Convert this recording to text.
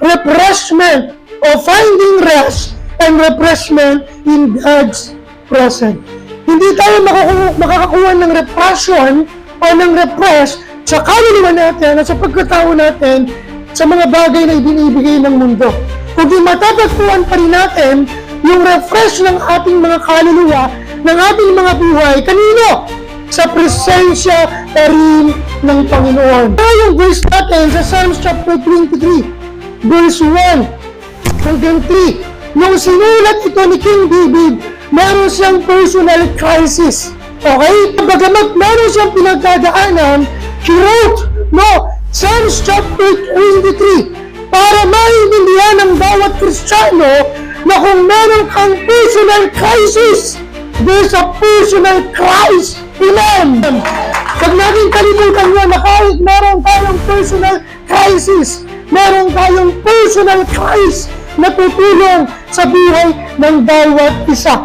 refreshment o finding rest and refreshment in God's presence. Hindi tayo makakakuha ng repression o ng refresh sa kaluluwa natin at sa pagkatao natin sa mga bagay na ibinibigay ng mundo. Kundi matatagpuan pa rin natin yung refresh ng ating mga kaluluwa, ng ating mga buhay. Kanino? Sa presensya pa rin ng Panginoon. Ito yung verse natin sa Psalms chapter 23, verse 1 hanggang 3. Nung sinulat ito ni King David, meron siyang personal crisis. Okay? Bagamat meron siyang pinagdadaanan, he wrote, Psalms chapter 23, para maintindihan ng bawat Kristiyano na kung meron kang personal crisis, there's a personal Christ. Amen! Huwag natin kalimutan yan na kahit meron tayong personal crisis, meron tayong personal Christ na tutulong sa buhay ng bawat isa.